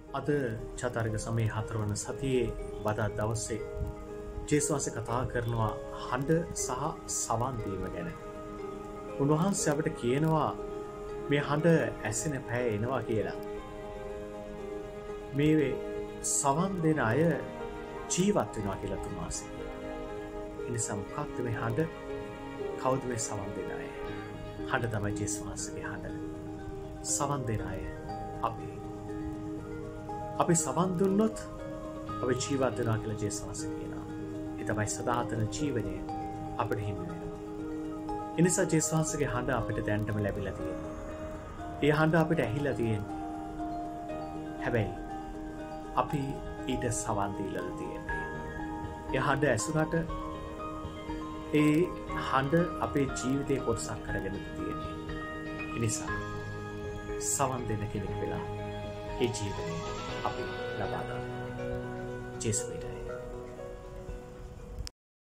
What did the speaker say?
අද චාරිත්‍රක සමයේ 4 වන සතියේ වදා දවසේ ජේසුස් කතා කරනවා හඬ සහ සවන් දීම ගැන. උන්වහන්සේ අපිට කියනවා මේ හඬ ඇසෙන පැය එනවා කියලා. මේ සවන් දෙන අය ජීවත් වෙනවා කියලා තුමාසේ. ඒ නිසා මොකක්ද මේ හඬ? කවුද මේ සවන් දෙන අය? හඬ තමයි ජේසුස්ගේ හඬ. සවන් දෙන අය අපි සවන් දුන්නොත් අපි ජීවත් වෙනවා කියලා ජේසුස් කියනවා. ඒ තමයි සදාතන ජීවනය අපිට හිමි වෙනවා. ඒ නිසා ජේසුස්ගේ හඬ අපිට දැනටම ලැබිලා තියෙනවා. ඒ හඬ අපිට ඇහිලා තියෙන්නේ. හැබැයි අපි ඊට සවන් දීලා තියෙන්නේ. ඒ හඬ ඇසුනට ඒ හඬ අපේ ජීවිතේ කොටසක් කරගෙන තියෙන්නේ. ඒ නිසා සවන් දෙන කෙනෙක් වෙලා ඒ ජීවිතේ අපි ලබා ගන්න. ජේසුස්ට